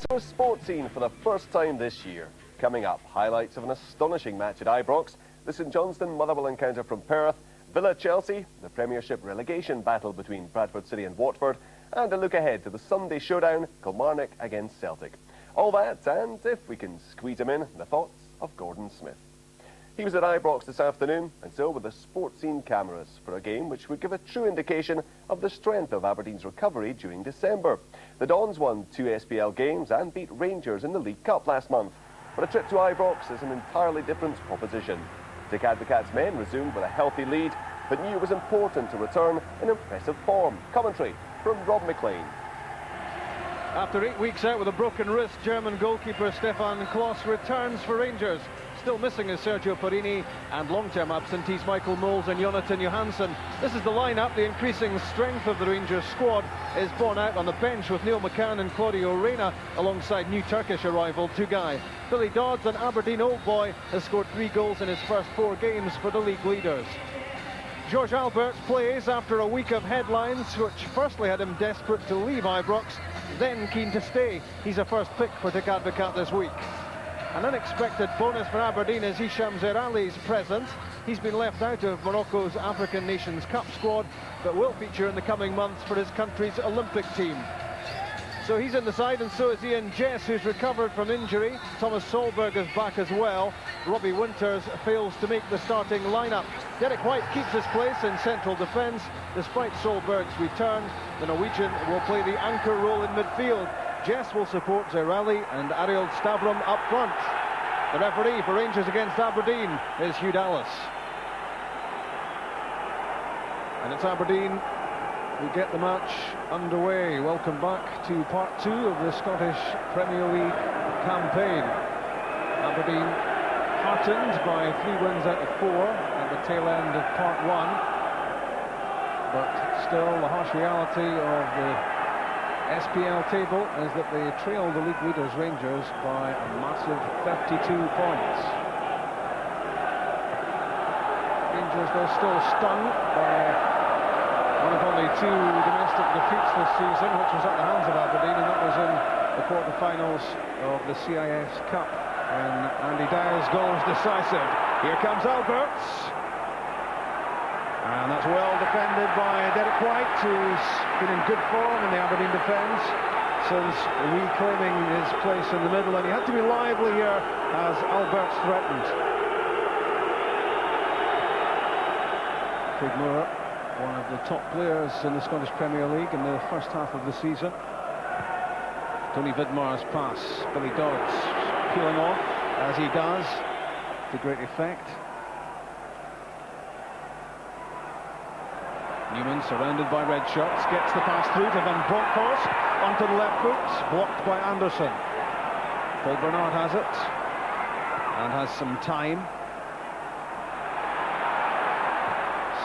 to a sports scene for the first time this year. Coming up, highlights of an astonishing match at Ibrox, the St Johnstone Motherwell encounter from Perth, Villa-Chelsea, the Premiership relegation battle between Bradford City and Watford, and a look ahead to the Sunday showdown, Kilmarnock against Celtic. All that, and if we can squeeze him in, the thoughts of Gordon Smith. He was at Ibrox this afternoon, and so were the sports scene cameras for a game which would give a true indication of the strength of Aberdeen's recovery during December. The Dons won 2 SPL games and beat Rangers in the League Cup last month. But a trip to Ibrox is an entirely different proposition. Dick Advocaat's men resumed with a healthy lead, but knew it was important to return in impressive form. Commentary from Rob McLean. After 8 weeks out with a broken wrist, German goalkeeper Stefan Klos returns for Rangers. Still missing is Sergio Porrini, and long-term absentees Michael Moles and Jonathan Johansson. This is the lineup. The increasing strength of the Rangers squad is borne out on the bench with Neil McCann and Claudio Reyna alongside new Turkish arrival Tugay. Billy Dodds, an Aberdeen old boy, has scored 3 goals in his first 4 games for the league leaders. George Albertz plays after a week of headlines which firstly had him desperate to leave Ibrox, then keen to stay. He's a first pick for Dick Advocaat this week. An unexpected bonus for Aberdeen is Hisham Zerali's presence. He's been left out of Morocco's African Nations Cup squad, but will feature in the coming months for his country's Olympic team. So he's in the side, and so is Ian Jess, who's recovered from injury. Thomas Solberg is back as well. Robbie Winters fails to make the starting lineup. Derek White keeps his place in central defence. Despite Solberg's return, the Norwegian will play the anchor role in midfield. Jess will support Zerali and Ariel Stavrum up front. The referee for Rangers against Aberdeen is Hugh Dallas. And it's Aberdeen who get the match underway. Welcome back to part 2 of the Scottish Premier League campaign. Aberdeen heartened by 3 wins out of 4 at the tail end of part 1. But still, the harsh reality of the SPL table is that they trail the league leaders Rangers by a massive 32 points. Rangers, they're still stung by one of only 2 domestic defeats this season, which was at the hands of Aberdeen, and that was in the quarter-finals of the CIS Cup, and Andy Dyer's goal was decisive. Here comes Albertz. And that's well defended by Derek White, who's been in good form in the Aberdeen defence since reclaiming his place in the middle, and he had to be lively here as Albertz threatened. Craig Moore, one of the top players in the Scottish Premier League in the first half of the season. Tony Vidmar's pass, Billy Dodds peeling off as he does, to great effect. Newman, surrounded by red shots, gets the pass through to Van Bronckhorst onto the left foot, blocked by Anderson. Paul Bernard has it and has some time.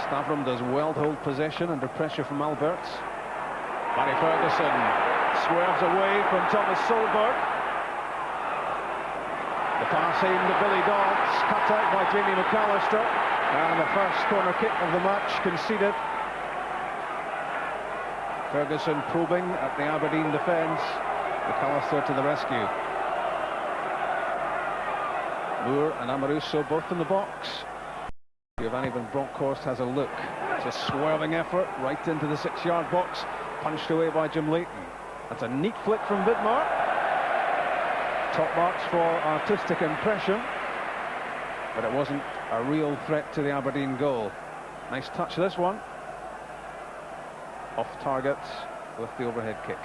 Stavrum does well to hold possession under pressure from Albertz. Barry Ferguson swerves away from Thomas Solberg. The pass aimed at Billy Dodds, cut out by Jamie McAllister, and the first corner kick of the match conceded. Ferguson probing at the Aberdeen defence. McAllister to the rescue. Moore and Amoruso both in the box. Giovanni Van Bronckhorst has a look. It's a swerving effort right into the 6-yard box, punched away by Jim Leighton. That's a neat flick from Vidmar. Top marks for artistic impression, but it wasn't a real threat to the Aberdeen goal. Nice touch, this one. Off target with the overhead kick.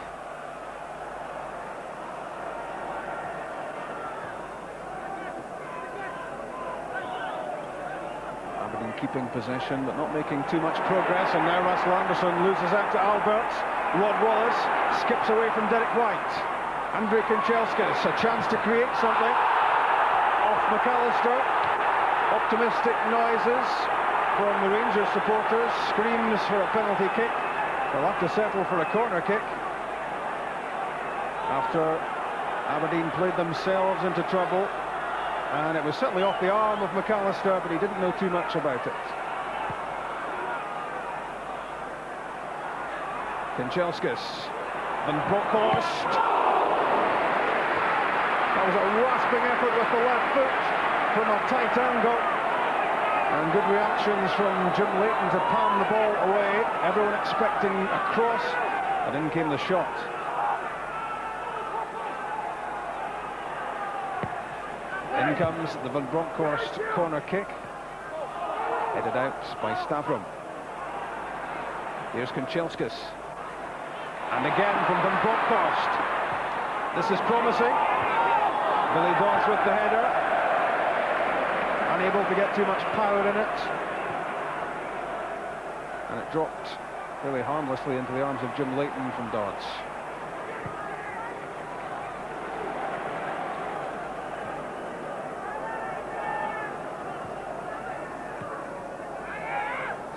Aberdeen keeping possession but not making too much progress, and now Russell Anderson loses out to Albertz. Rod Wallace skips away from Derek White. Andrei Kanchelskis, a chance to create something. Off McAllister. Optimistic noises from the Rangers supporters. Screams for a penalty kick. They'll have to settle for a corner kick after Aberdeen played themselves into trouble, and it was certainly off the arm of McAllister, but he didn't know too much about it. Kanchelskis, Van Bronckhorst, That was a rasping effort with the left foot from a tight angle. And good reactions from Jim Leighton to palm the ball away. Everyone expecting a cross, and in came the shot. In comes the Van Bronckhorst corner kick, headed out by Stavrum. Here's Kanchelskis, and again from Van Bronckhorst. This is promising. Billy Dodds with the header, unable to get too much power in it, and it dropped really harmlessly into the arms of Jim Leighton from Dodds.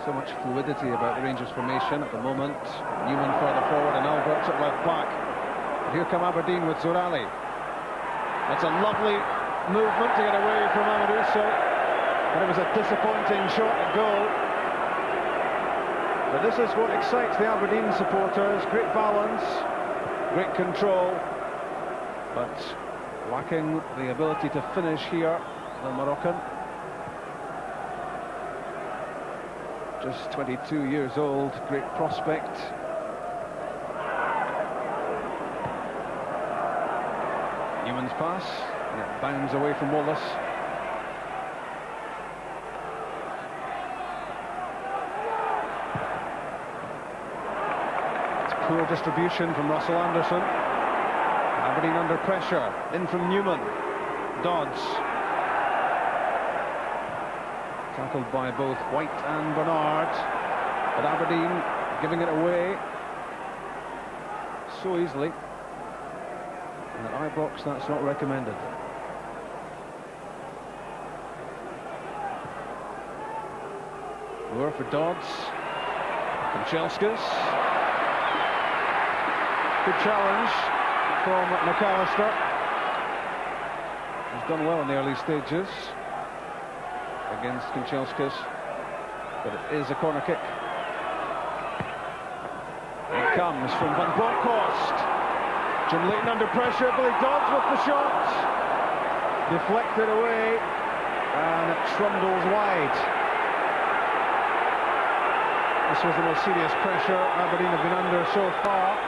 So much fluidity about the Rangers formation at the moment. Newman further forward and Alberts at left back. And here come Aberdeen with Zorali. That's a lovely movement to get away from Amaruso, but it was a disappointing shot at goal. But this is what excites the Aberdeen supporters. Great balance, great control, but lacking the ability to finish here, the Moroccan. Just 22 years old, great prospect. Newman's pass, and it bounds away from Wallace. It's poor distribution from Russell Anderson. Aberdeen under pressure, in from Newman. Dodds. Tackled by both White and Bernard, but Aberdeen giving it away so easily. And at Ibrox, that's not recommended. Lure for Dodds. Kanchelskis. Good challenge from McAllister. He's done well in the early stages against Kanchelskis, but it is a corner kick. It comes from Van Bronckhorst. Jim Leighton under pressure, Billy Dodds with the shot. Deflected away, and it trundles wide. This was the most serious pressure Aberdeen have been under so far,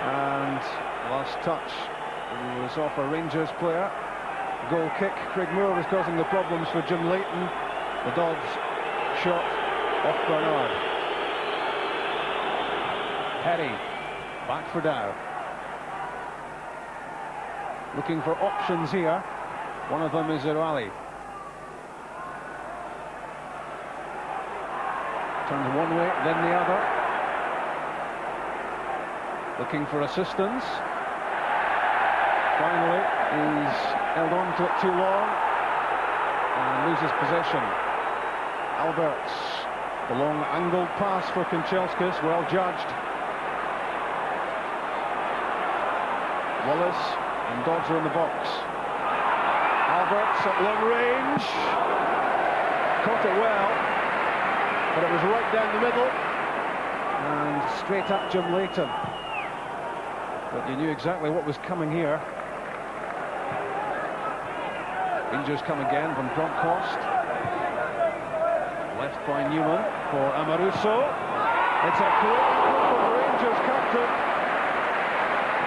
and last touch was off a Rangers player. Goal kick. Craig Moore was causing the problems for Jim Leighton. The Dodds shot off Bernard. Perry back for Dow. Looking for options here. One of them is Zorali. Turns one way, then the other. Looking for assistance. Finally, he's held on to it too long and loses possession. Alberts, the long angled pass for Kanchelskis, well judged. Wallace and Dodds are in the box. Alberts at long range, caught it well, but it was right down the middle and straight at Jim Leighton. But you knew exactly what was coming here. Rangers come again from Bronckhorst. Left by Newman for Amaruso. It's a great goal from the Rangers captain.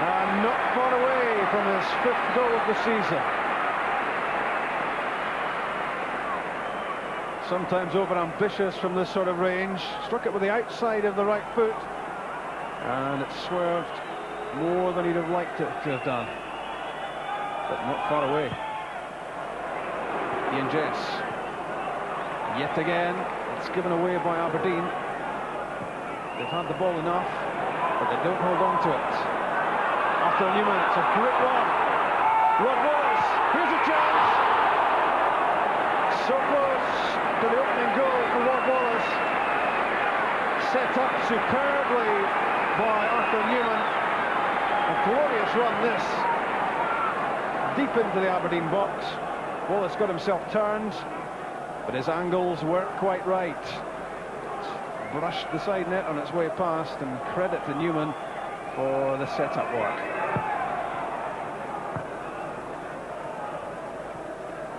And not far away from his 5th goal of the season. Sometimes over-ambitious from this sort of range. Struck it with the outside of the right foot. And it swerved more than he'd have liked it to have done. But not far away. Ian Jess. Yet again, it's given away by Aberdeen. They've had the ball enough, but they don't hold on to it. After Newman, it's a great run. Rod Wallace, here's a chance. So close to the opening goal for Rod Wallace. Set up superbly by Arthur Newman. A glorious run this. Deep into the Aberdeen box. Wallace got himself turned, but his angles weren't quite right. Brushed the side net on its way past, and credit to Newman for the set-up work.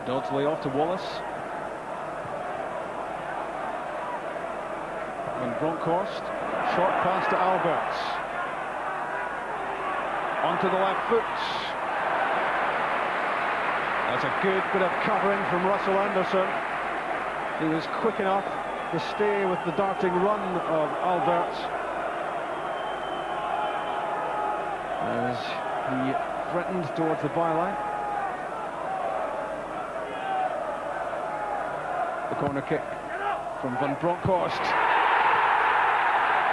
Dodsley off to Wallace. And Bronkhorst, short pass to Alberts. Onto the left foot. That's a good bit of covering from Russell Anderson. He was quick enough to stay with the darting run of Alberts as he threatened towards the byline. The corner kick from Van Bronckhorst.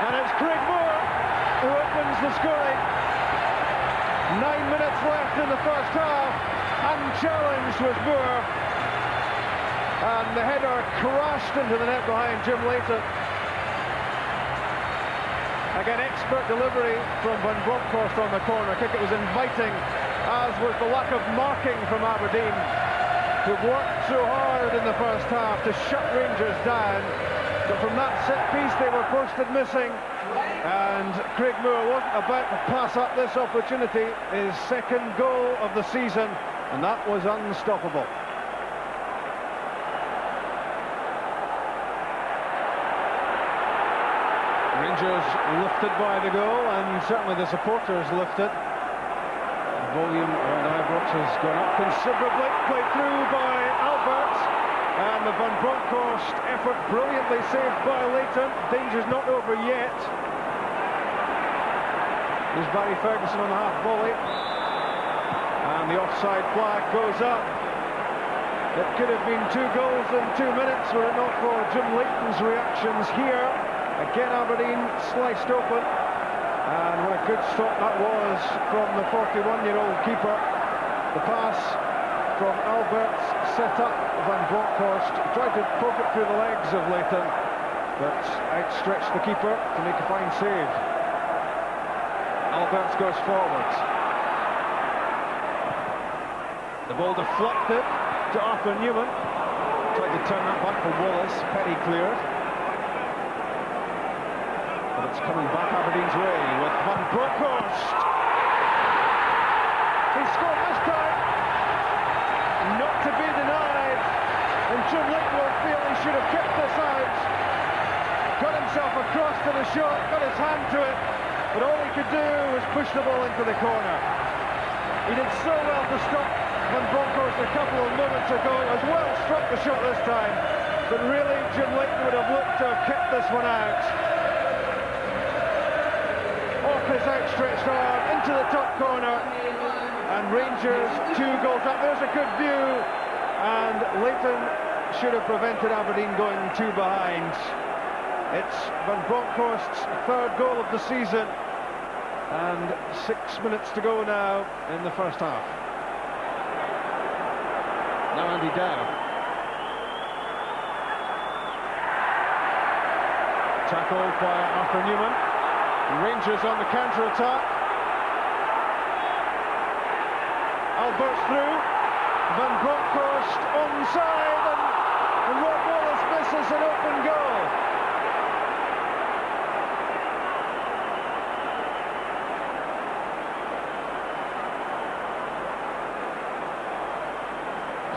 And it's Craig Moore who opens the scoring. 9 minutes left in the first half. Unchallenged was Moore. And the header crashed into the net behind Jim Leighton. Again, expert delivery from Van Bronckhorst on the corner kick. It was inviting, as was the lack of marking from Aberdeen, who worked so hard in the first half to shut Rangers down. But from that set piece they were posted missing, and Craig Moore wasn't about to pass up this opportunity. His second goal of the season, and that was unstoppable. Rangers lifted by the goal, and certainly the supporters lifted. The volume around Ibrox has gone up considerably. Played through by Alberts, and the Van Bronckhorst effort brilliantly saved by Leighton. Danger's not over yet. There's Barry Ferguson on the half volley, and the offside flag goes up. It could have been 2 goals in 2 minutes were it not for Jim Leighton's reactions here. Again, Aberdeen sliced open, and what a good stop that was from the 41-year-old keeper. The pass from Alberts set up Van Bronckhorst, tried to poke it through the legs of Leighton, but outstretched the keeper to make a fine save. Alberts goes forward. The ball deflected to Arthur Newman. Tried to turn that back for Wallace. Petty cleared. But it's coming back Aberdeen's way with Van Bronckhorst. He scored this time. Not to be denied. And Jim Leighton will feel he should have kept this out. Got himself across to the shot, got his hand to it, but all he could do was push the ball into the corner. He did so well to stop Van Bronckhorst a couple of moments ago. As well struck the shot this time, but really Jim Leighton would have looked to have kept this one out. Off his outstretched arm into the top corner, and Rangers 2 goals up. There's a good view, and Leighton should have prevented Aberdeen going 2 behind. It's Van Bronckhorst's 3rd goal of the season, and 6 minutes to go now in the first half. Now Andy Dow. Tackled by Arthur Newman. Rangers on the counter-attack. Alberts through. Van Bronckhorst onside, and Rob Wallace misses an open goal.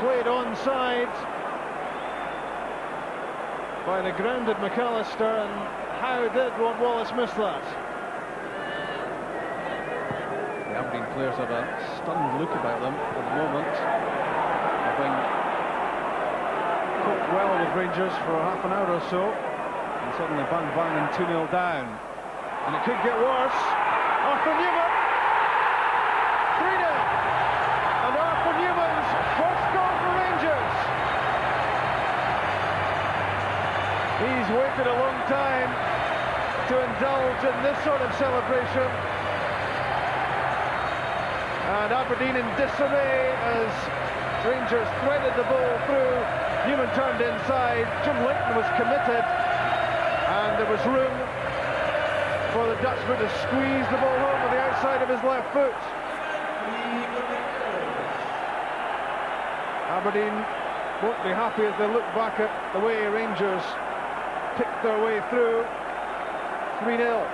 Played onside by the grounded McAllister, and how did Rod Wallace miss that? The Aberdeen players have a stunned look about them at the moment, having coped well with Rangers for half an hour or so, and suddenly bang bang and 2-0 down, and it could get worse. Arthur Newman, 3-0, and Arthur Newman's first goal for Rangers. He's waited a long time to indulge in this sort of celebration. And Aberdeen in disarray as Rangers threaded the ball through. Newman turned inside. Jim Leighton was committed, and there was room for the Dutchman to squeeze the ball home with the outside of his left foot. Aberdeen won't be happy as they look back at the way Rangers picked their way through. 3-0.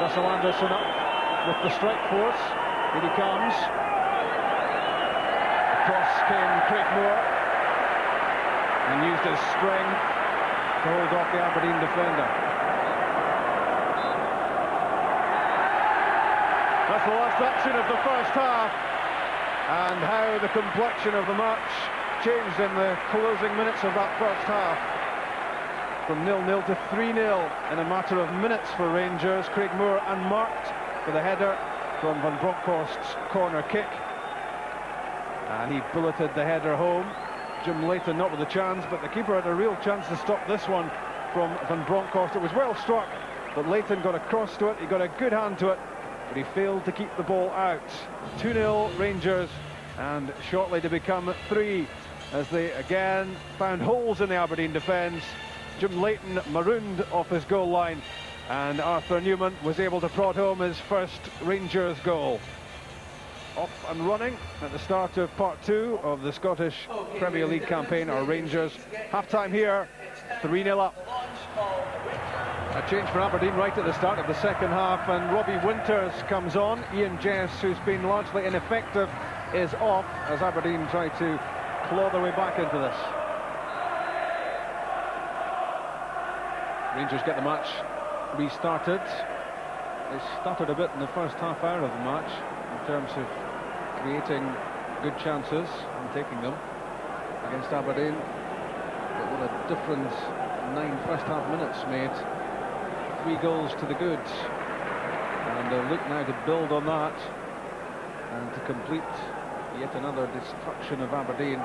Russell Anderson up with the strike force. Here he comes. Across came Craig Moore and used his strength to hold off the Aberdeen defender. That's the last action of the first half, and how the complexion of the match changed in the closing minutes of that first half. From 0-0 to 3-0 in a matter of minutes for Rangers. Craig Moore unmarked for the header from Van Bronckhorst's corner kick, and he bulleted the header home. Jim Leighton not with a chance, but the keeper had a real chance to stop this one from Van Bronckhorst. It was well struck, but Leighton got across to it, he got a good hand to it, but he failed to keep the ball out. 2-0 Rangers, and shortly to become 3, as they again found holes in the Aberdeen defence. Jim Leighton marooned off his goal line, and Arthur Newman was able to prod home his first Rangers goal. Off and running at the start of part 2 of the Scottish Premier League campaign are Rangers. Half-time here, 3-0 up. A change for Aberdeen right at the start of the second half, and Robbie Winters comes on. Ian Jess, who's been largely ineffective, is off as Aberdeen try to claw their way back into this. Rangers get the match restarted. They started a bit in the first half hour of the match in terms of creating good chances and taking them against Aberdeen, but what a difference 9 first half minutes made. 3 goals to the good, and they look now to build on that and to complete yet another destruction of Aberdeen.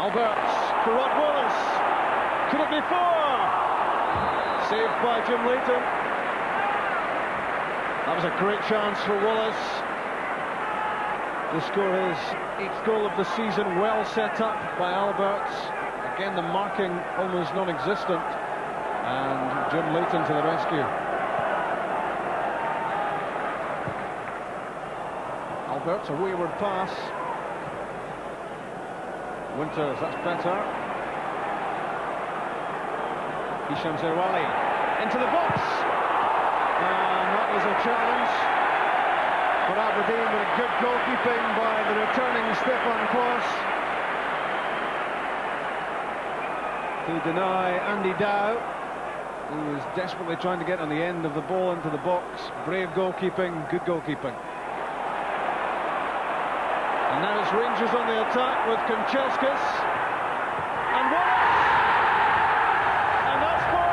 Alberts for Rod Wallace. Could it be 4? Saved by Jim Leighton. That was a great chance for Wallace to score his 8th goal of the season. Well set up by Alberts. Again, the marking almost non-existent, and Jim Leighton to the rescue. Alberts, a wayward pass. Winters, that's better. Hisham Zerwali into the box, and that was a challenge for Aberdeen, with good goalkeeping by the returning Stefan Klos to deny Andy Dow, who was desperately trying to get on the end of the ball into the box. Brave goalkeeping, good goalkeeping. And now it's Rangers on the attack with Kanchelskis and Wallace, and that's 4.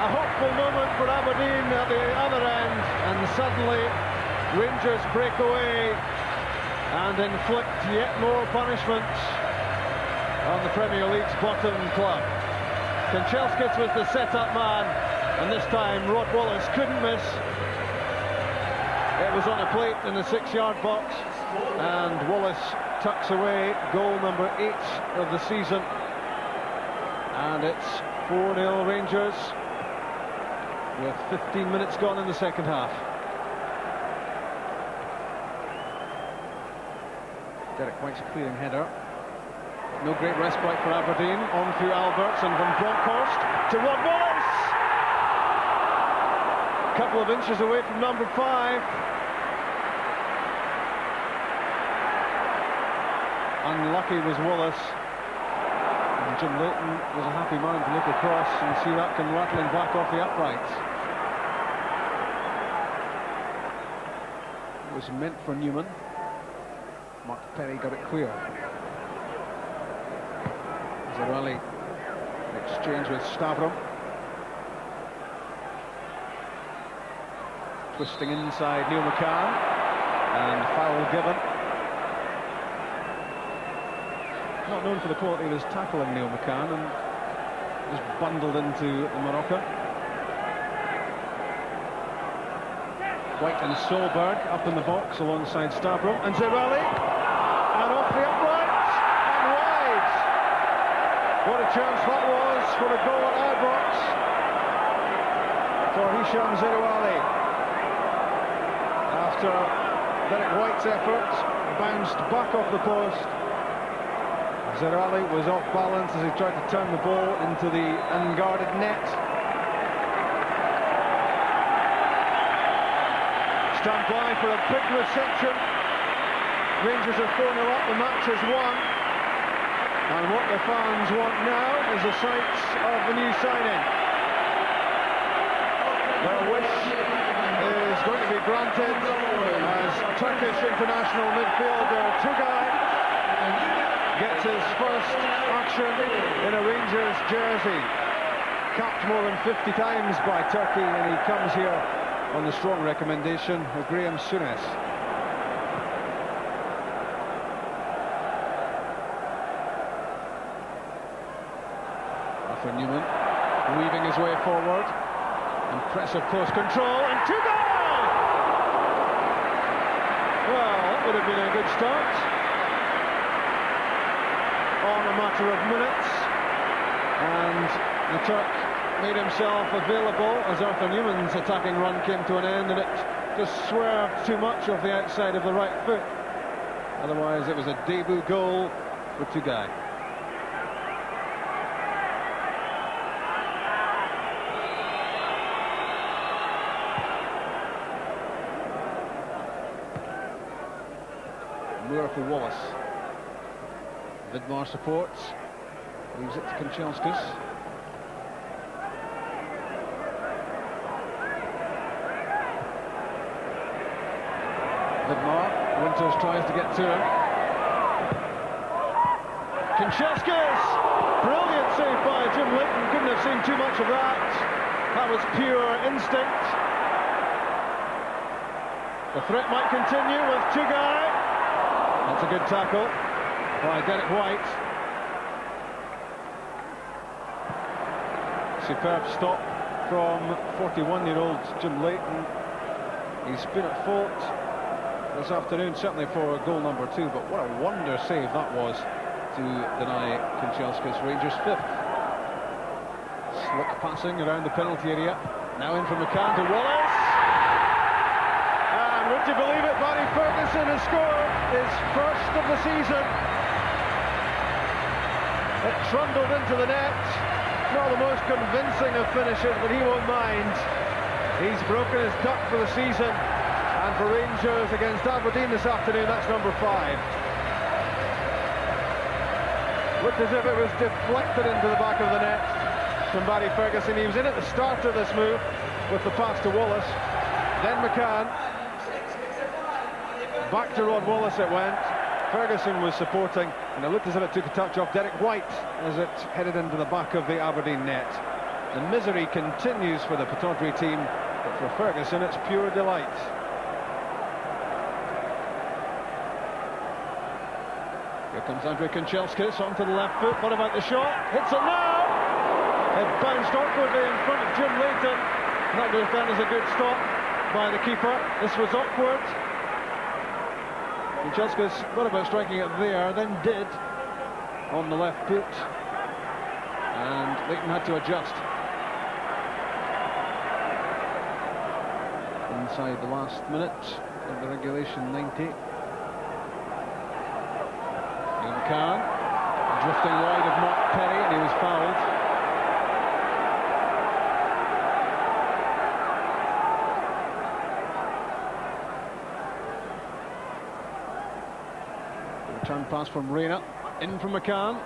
A hopeful moment for Aberdeen at the other end, and suddenly Rangers break away and inflict yet more punishment on the Premier League's bottom club. Kanchelskis was the set-up man, and this time Rod Wallace couldn't miss. It was on a plate in the 6-yard box, and Wallace tucks away goal number 8 of the season, and it's 4-0 Rangers with 15 minutes gone in the second half. Derek White's clearing header. No great respite for Aberdeen. On through Alberts and Van Bronckhorst to Rod Wallace. A couple of inches away from number 5. Unlucky was Wallace. And Jim Leighton was a happy man to look across and see that come rattling back off the uprights. It was meant for Newman. Mark Perry got it clear. Zerwali, exchange with Stavrom. Twisting inside Neil McCann, and foul given. Not known for the quality of his tackling, Neil McCann, and just bundled into the Moroccan. White and Solberg up in the box alongside Stavrom, and Zerwali, and off the uprights and wide. What a chance that was for a goal at Ibrox for Hisham Zerwali. after Derek White's effort, bounced back off the post. Zerali was off balance as he tried to turn the ball into the unguarded net. Stand by for a big reception. Rangers are 4-0 up, the match is won. And what the fans want now is the sights of the new signing. Their wish is going to be granted as Turkish international midfielder Tugay gets his first action in a Rangers jersey. Capped more than 50 times by Turkey, and he comes here on the strong recommendation of Graham Souness. Arthur Newman weaving his way forward. Impressive close control, and Tugay! Well, that would have been a good start. On a matter of minutes, and the Turk made himself available as Arthur Newman's attacking run came to an end, and it just swerved too much off the outside of the right foot. Otherwise, it was a debut goal for Tugay. Moore for Wallace. Vidmar supports, leaves it to Kanchelskis. Vidmar, Winters tries to get to him. Kanchelskis! Brilliant save by Jim Leighton, couldn't have seen too much of that. That was pure instinct. The threat might continue with Tugay. That's a good tackle by Derek White. Superb stop from 41-year-old Jim Leighton. He's been at fault this afternoon, certainly for goal number 2, but what a wonder save that was to deny Kanchelskis Rangers 5th. Slick passing around the penalty area. Now in from McCann to Wallace. And would you believe it, Barry Ferguson has scored his first of the season. It trundled into the net. Not the most convincing of finishes, but he won't mind. He's broken his duck for the season. And for Rangers against Aberdeen this afternoon, that's number 5. Looked as if it was deflected into the back of the net from Barry Ferguson. He was in at the start of this move with the pass to Wallace. Then McCann. Back to Rod Wallace it went. Ferguson was supporting, and it looked as if it took a touch off Derek White as it headed into the back of the Aberdeen net. The misery continues for the Pittodrie team, but for Ferguson it's pure delight. Here comes Andrei Kanchelskis onto the left foot. What about the shot? Hits it now! It bounced awkwardly in front of Jim Leighton. That goes down as a good stop by the keeper. This was awkward. Kanchelskis thought about striking it there, then did on the left foot, and Leighton had to adjust. Inside the last minute of the regulation 90. McCann drifting wide of Mark Perry, and he was fouled. Return pass from Reina, in from McCann.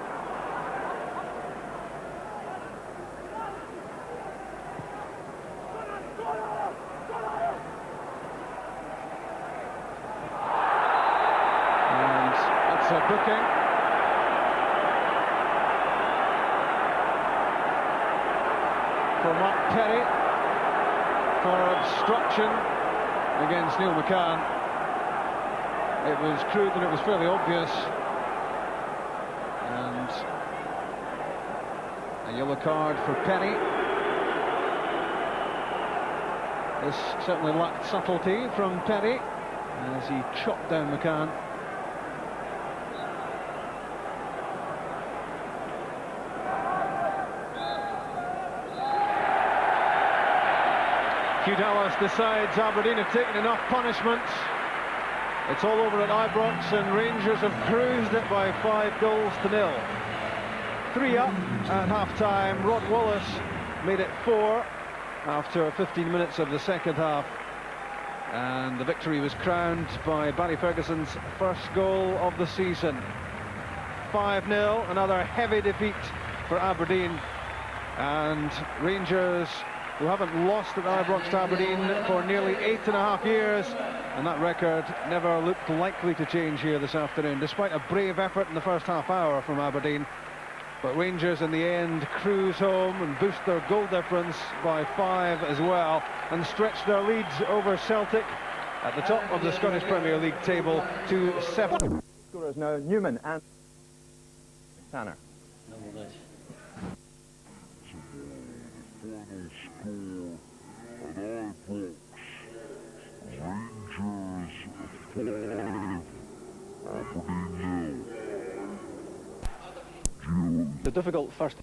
And that's a booking. For Mark Perry for obstruction against Neil McCann. It was crude and it was fairly obvious, and a yellow card for Perry. This certainly lacked subtlety from Perry as he chopped down McCann. Hugh Dallas decides Aberdeen have taken enough punishment. It's all over at Ibrox, and Rangers have cruised it by 5-0. 3 up at half-time. Rod Wallace made it 4 after 15 minutes of the second half. And the victory was crowned by Barry Ferguson's first goal of the season. 5-0, another heavy defeat for Aberdeen. And Rangers, who haven't lost at Ibrox to Aberdeen for nearly 8.5 years, and that record never looked likely to change here this afternoon, despite a brave effort in the first half hour from Aberdeen. But Rangers in the end cruise home and boost their goal difference by 5 as well, and stretch their leads over Celtic at the top of the Scottish Premier League table to 7. Scorers now Newman and Tanner. The difficult first